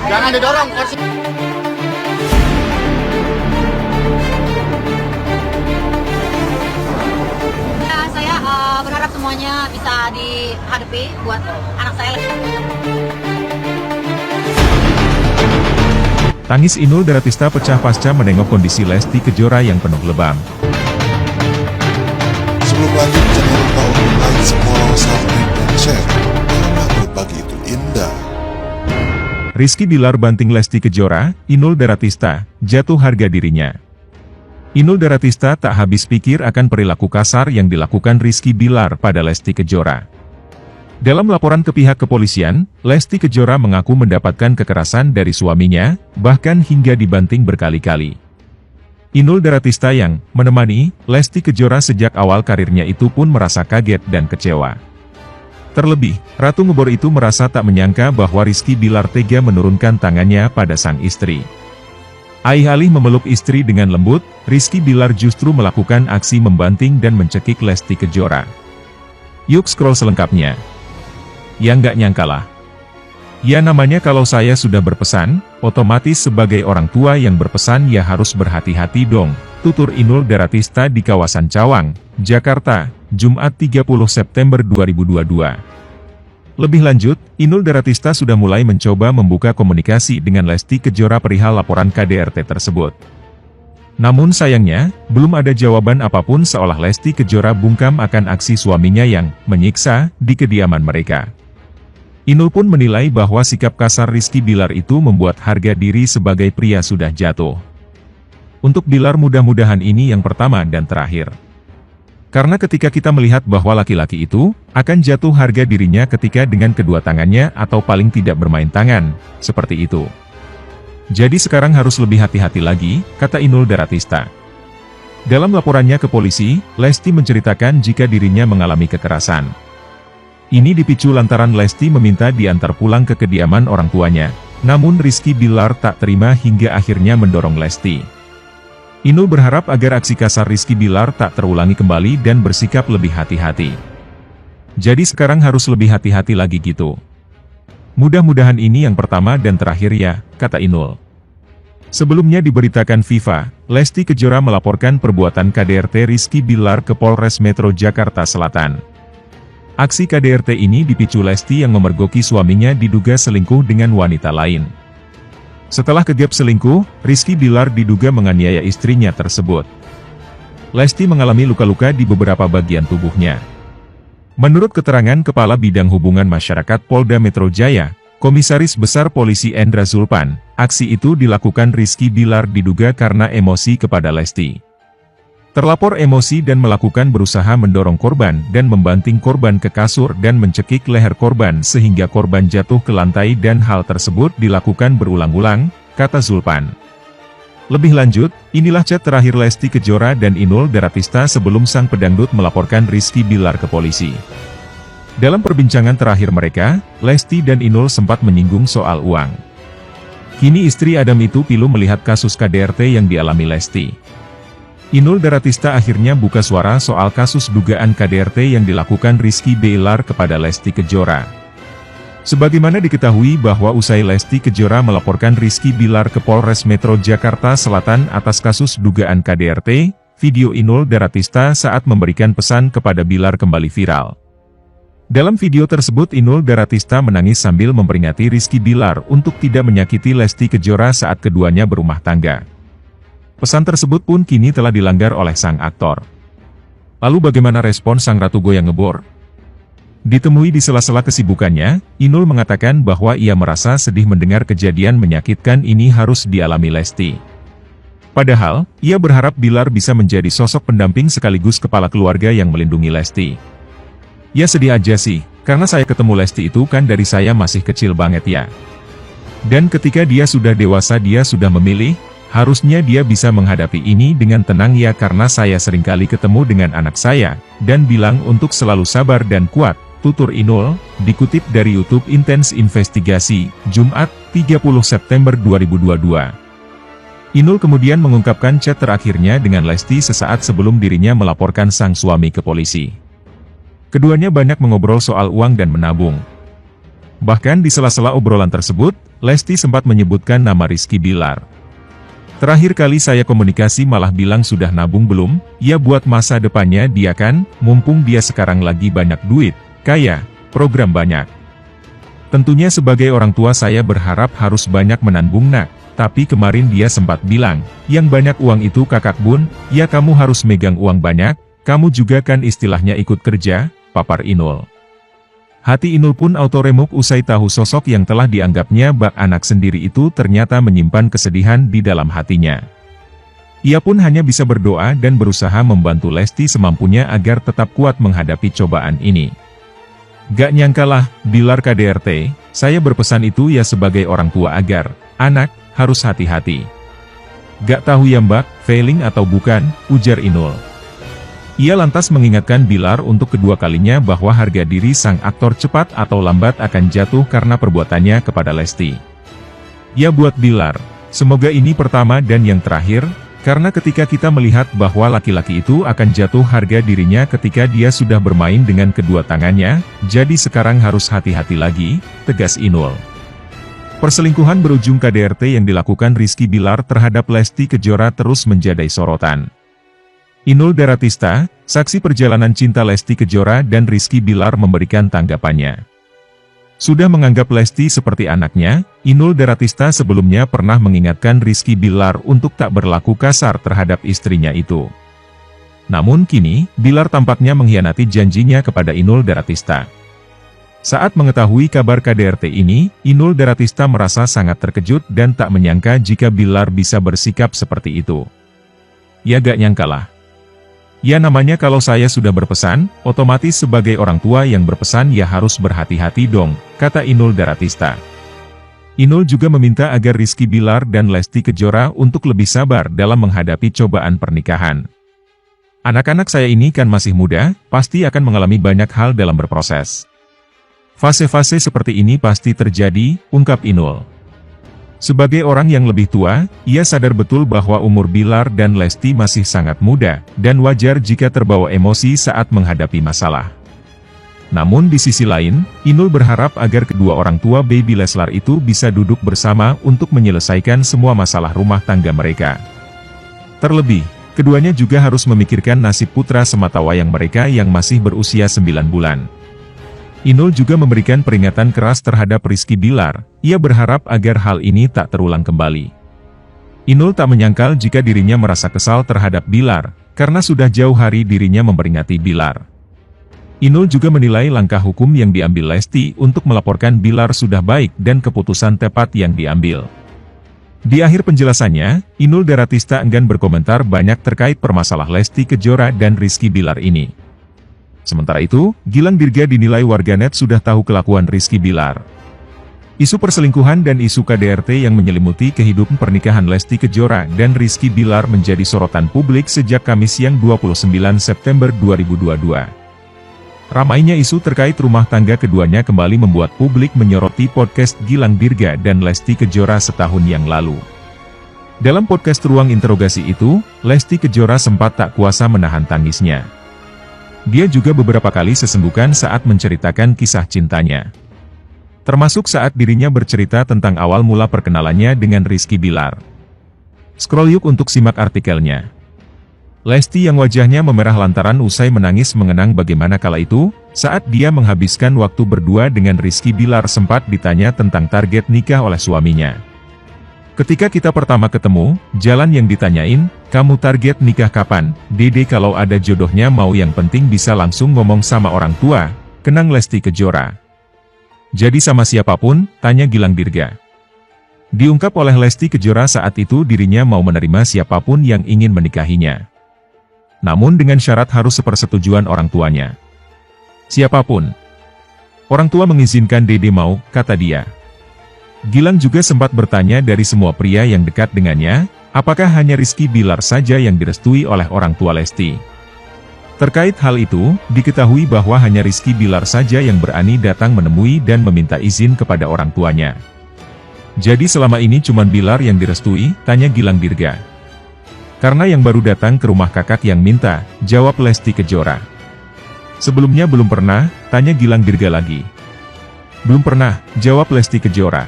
Jangan didorong kursi. Saya berharap semuanya bisa dihadapi buat anak saya. Tangis Inul Daratista pecah pasca menengok kondisi Lesti Kejora yang penuh lebam. Sebelum lanjut, jangan lupa untuk like, follow, subscribe, dan share. Karena berbagi itu indah. Rizky Bilar banting Lesti Kejora, Inul Daratista, jatuh harga dirinya. Inul Daratista tak habis pikir akan perilaku kasar yang dilakukan Rizky Bilar pada Lesti Kejora. Dalam laporan ke pihak kepolisian, Lesti Kejora mengaku mendapatkan kekerasan dari suaminya, bahkan hingga dibanting berkali-kali. Inul Daratista yang menemani Lesti Kejora sejak awal karirnya itu pun merasa kaget dan kecewa. Terlebih, Ratu Ngebor itu merasa tak menyangka bahwa Rizky Bilar tega menurunkan tangannya pada sang istri. Alih-alih memeluk istri dengan lembut, Rizky Bilar justru melakukan aksi membanting dan mencekik Lesti Kejora. Yuk scroll selengkapnya. Ya nggak nyangkalah. Ya namanya kalau saya sudah berpesan, otomatis sebagai orang tua yang berpesan ya harus berhati-hati dong, tutur Inul Daratista di kawasan Cawang, Jakarta, Jumat 30 September 2022. Lebih lanjut, Inul Daratista sudah mulai mencoba membuka komunikasi dengan Lesti Kejora perihal laporan KDRT tersebut. Namun sayangnya, belum ada jawaban apapun seolah Lesti Kejora bungkam akan aksi suaminya yang menyiksa di kediaman mereka. Inul pun menilai bahwa sikap kasar Rizky Bilar itu membuat harga diri sebagai pria sudah jatuh. Untuk Bilar mudah-mudahan ini yang pertama dan terakhir. Karena ketika kita melihat bahwa laki-laki itu akan jatuh harga dirinya ketika dengan kedua tangannya atau paling tidak bermain tangan, seperti itu. Jadi sekarang harus lebih hati-hati lagi, kata Inul Daratista. Dalam laporannya ke polisi, Lesti menceritakan jika dirinya mengalami kekerasan. Ini dipicu lantaran Lesti meminta diantar pulang ke kediaman orang tuanya, namun Rizky Bilar tak terima hingga akhirnya mendorong Lesti. Inul berharap agar aksi kasar Rizky Bilar tak terulangi kembali dan bersikap lebih hati-hati. Jadi sekarang harus lebih hati-hati lagi gitu. Mudah-mudahan ini yang pertama dan terakhir ya, kata Inul. Sebelumnya diberitakan FIFA, Lesti Kejora melaporkan perbuatan KDRT Rizky Bilar ke Polres Metro Jakarta Selatan. Aksi KDRT ini dipicu Lesti yang memergoki suaminya diduga selingkuh dengan wanita lain. Setelah kegap selingkuh, Rizky Bilar diduga menganiaya istrinya tersebut. Lesti mengalami luka-luka di beberapa bagian tubuhnya. Menurut keterangan Kepala Bidang Hubungan Masyarakat Polda Metro Jaya, Komisaris Besar Polisi Endra Zulpan, aksi itu dilakukan Rizky Bilar diduga karena emosi kepada Lesti. Terlapor emosi dan melakukan berusaha mendorong korban dan membanting korban ke kasur dan mencekik leher korban sehingga korban jatuh ke lantai dan hal tersebut dilakukan berulang-ulang, kata Zulpan. Lebih lanjut, inilah chat terakhir Lesti Kejora dan Inul Daratista sebelum sang pedangdut melaporkan Rizky Bilar ke polisi. Dalam perbincangan terakhir mereka, Lesti dan Inul sempat menyinggung soal uang. Kini istri Adam itu pilu melihat kasus KDRT yang dialami Lesti. Inul Daratista akhirnya buka suara soal kasus dugaan KDRT yang dilakukan Rizky Bilar kepada Lesti Kejora. Sebagaimana diketahui bahwa usai Lesti Kejora melaporkan Rizky Bilar ke Polres Metro Jakarta Selatan atas kasus dugaan KDRT, video Inul Daratista saat memberikan pesan kepada Bilar kembali viral. Dalam video tersebut Inul Daratista menangis sambil memperingati Rizky Bilar untuk tidak menyakiti Lesti Kejora saat keduanya berumah tangga. Pesan tersebut pun kini telah dilanggar oleh sang aktor. Lalu bagaimana respon sang Ratu Goyang Ngebor? Ditemui di sela-sela kesibukannya, Inul mengatakan bahwa ia merasa sedih mendengar kejadian menyakitkan ini harus dialami Lesti. Padahal, ia berharap Bilar bisa menjadi sosok pendamping sekaligus kepala keluarga yang melindungi Lesti. Ya sedih aja sih, karena saya ketemu Lesti itu kan dari saya masih kecil banget ya. Dan ketika dia sudah dewasa dia sudah memilih, harusnya dia bisa menghadapi ini dengan tenang ya karena saya seringkali ketemu dengan anak saya, dan bilang untuk selalu sabar dan kuat, tutur Inul, dikutip dari YouTube Intense Investigasi, Jumat, 30 September 2022. Inul kemudian mengungkapkan chat terakhirnya dengan Lesti sesaat sebelum dirinya melaporkan sang suami ke polisi. Keduanya banyak mengobrol soal uang dan menabung. Bahkan di sela-sela obrolan tersebut, Lesti sempat menyebutkan nama Rizky Bilar. "Terakhir kali saya komunikasi malah bilang sudah nabung belum, ya buat masa depannya dia kan, mumpung dia sekarang lagi banyak duit, kaya, program banyak. Tentunya sebagai orang tua saya berharap harus banyak menabung nak. Tapi kemarin dia sempat bilang, yang banyak uang itu kakak bun, ya kamu harus megang uang banyak, kamu juga kan istilahnya ikut kerja," papar Inul. Hati Inul pun auto-remuk usai tahu sosok yang telah dianggapnya bak anak sendiri itu ternyata menyimpan kesedihan di dalam hatinya. Ia pun hanya bisa berdoa dan berusaha membantu Lesti semampunya agar tetap kuat menghadapi cobaan ini. "Gak nyangkalah, Bilar KDRT, saya berpesan itu ya sebagai orang tua agar, anak, harus hati-hati. Gak tahu ya mbak, failing atau bukan," ujar Inul. Ia lantas mengingatkan Bilar untuk kedua kalinya bahwa harga diri sang aktor cepat atau lambat akan jatuh karena perbuatannya kepada Lesti. "Ya buat Bilar, semoga ini pertama dan yang terakhir, karena ketika kita melihat bahwa laki-laki itu akan jatuh harga dirinya ketika dia sudah bermain dengan kedua tangannya, jadi sekarang harus hati-hati lagi," tegas Inul. Perselingkuhan berujung KDRT yang dilakukan Rizky Bilar terhadap Lesti Kejora terus menjadi sorotan. Inul Daratista, saksi perjalanan cinta Lesti Kejora dan Rizky Bilar memberikan tanggapannya. Sudah menganggap Lesti seperti anaknya, Inul Daratista sebelumnya pernah mengingatkan Rizky Bilar untuk tak berlaku kasar terhadap istrinya itu. Namun kini, Bilar tampaknya mengkhianati janjinya kepada Inul Daratista. Saat mengetahui kabar KDRT ini, Inul Daratista merasa sangat terkejut dan tak menyangka jika Bilar bisa bersikap seperti itu. "Ya gak nyangkalah. Ya namanya kalau saya sudah berpesan, otomatis sebagai orang tua yang berpesan ya harus berhati-hati dong," kata Inul Daratista. Inul juga meminta agar Rizky Bilar dan Lesti Kejora untuk lebih sabar dalam menghadapi cobaan pernikahan. "Anak-anak saya ini kan masih muda, pasti akan mengalami banyak hal dalam berproses. Fase-fase seperti ini pasti terjadi," ungkap Inul. Sebagai orang yang lebih tua, ia sadar betul bahwa umur Bilar dan Lesti masih sangat muda, dan wajar jika terbawa emosi saat menghadapi masalah. Namun di sisi lain, Inul berharap agar kedua orang tua baby Leslar itu bisa duduk bersama untuk menyelesaikan semua masalah rumah tangga mereka. Terlebih, keduanya juga harus memikirkan nasib putra sematawayang mereka yang masih berusia 9 bulan. Inul juga memberikan peringatan keras terhadap Rizky Bilar, ia berharap agar hal ini tak terulang kembali. Inul tak menyangkal jika dirinya merasa kesal terhadap Bilar, karena sudah jauh hari dirinya memperingati Bilar. Inul juga menilai langkah hukum yang diambil Lesti untuk melaporkan Bilar sudah baik dan keputusan tepat yang diambil. Di akhir penjelasannya, Inul Daratista enggan berkomentar banyak terkait permasalahan Lesti Kejora dan Rizky Bilar ini. Sementara itu, Gilang Dirga dinilai warganet sudah tahu kelakuan Rizky Bilar. Isu perselingkuhan dan isu KDRT yang menyelimuti kehidupan pernikahan Lesti Kejora dan Rizky Bilar menjadi sorotan publik sejak Kamis siang 29 September 2022. Ramainya isu terkait rumah tangga keduanya kembali membuat publik menyoroti podcast Gilang Dirga dan Lesti Kejora setahun yang lalu. Dalam podcast Ruang Interogasi itu, Lesti Kejora sempat tak kuasa menahan tangisnya. Dia juga beberapa kali sesenggukan saat menceritakan kisah cintanya. Termasuk saat dirinya bercerita tentang awal mula perkenalannya dengan Rizky Bilar. Scroll yuk untuk simak artikelnya. Lesti yang wajahnya memerah lantaran usai menangis mengenang bagaimana kala itu, saat dia menghabiskan waktu berdua dengan Rizky Bilar sempat ditanya tentang target nikah oleh suaminya. "Ketika kita pertama ketemu, jalan yang ditanyain, kamu target nikah kapan, Dede kalau ada jodohnya mau yang penting bisa langsung ngomong sama orang tua," kenang Lesti Kejora. "Jadi sama siapapun?" tanya Gilang Dirga. Diungkap oleh Lesti Kejora saat itu dirinya mau menerima siapapun yang ingin menikahinya. Namun dengan syarat harus sepersetujuan orang tuanya. "Siapapun. Orang tua mengizinkan Dede mau," kata dia. Gilang juga sempat bertanya dari semua pria yang dekat dengannya, apakah hanya Rizky Bilar saja yang direstui oleh orang tua Lesti. Terkait hal itu, diketahui bahwa hanya Rizky Bilar saja yang berani datang menemui dan meminta izin kepada orang tuanya. Jadi selama ini cuman Bilar yang direstui, tanya Gilang Dirga. Karena yang baru datang ke rumah kakak yang minta, jawab Lesti Kejora. Sebelumnya belum pernah, tanya Gilang Dirga lagi. Belum pernah, jawab Lesti Kejora.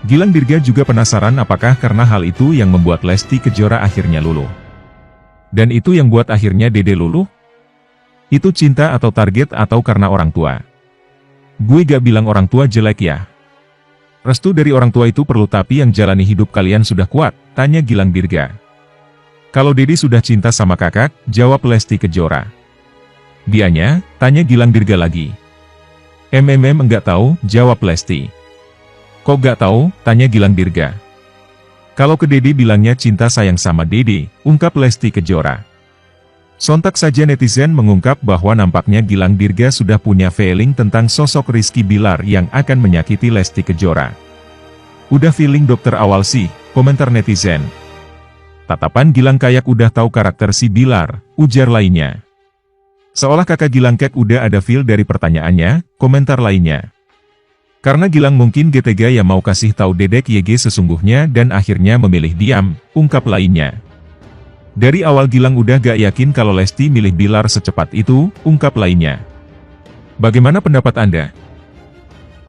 Gilang Dirga juga penasaran apakah karena hal itu yang membuat Lesti Kejora akhirnya luluh. Dan itu yang buat akhirnya Dede luluh? Itu cinta atau target atau karena orang tua? Gue gak bilang orang tua jelek ya. Restu dari orang tua itu perlu tapi yang jalani hidup kalian sudah kuat, tanya Gilang Dirga. Kalau Dede sudah cinta sama kakak, jawab Lesti Kejora. Dianya, tanya Gilang Dirga lagi. Enggak tahu, jawab Lesti. Kok gak tahu, tanya Gilang Dirga. Kalau ke Dede bilangnya cinta sayang sama Dede, ungkap Lesti Kejora. Sontak saja netizen mengungkap bahwa nampaknya Gilang Dirga sudah punya feeling tentang sosok Rizky Bilar yang akan menyakiti Lesti Kejora. Udah feeling dokter awal sih, komentar netizen. Tatapan Gilang kayak udah tahu karakter si Bilar, ujar lainnya. Seolah kakak Gilang kek udah ada feel dari pertanyaannya, komentar lainnya. Karena Gilang mungkin getega ya mau kasih tahu Dedek YG sesungguhnya dan akhirnya memilih diam, ungkap lainnya. Dari awal Gilang udah gak yakin kalau Lesti milih Bilar secepat itu, ungkap lainnya. Bagaimana pendapat Anda?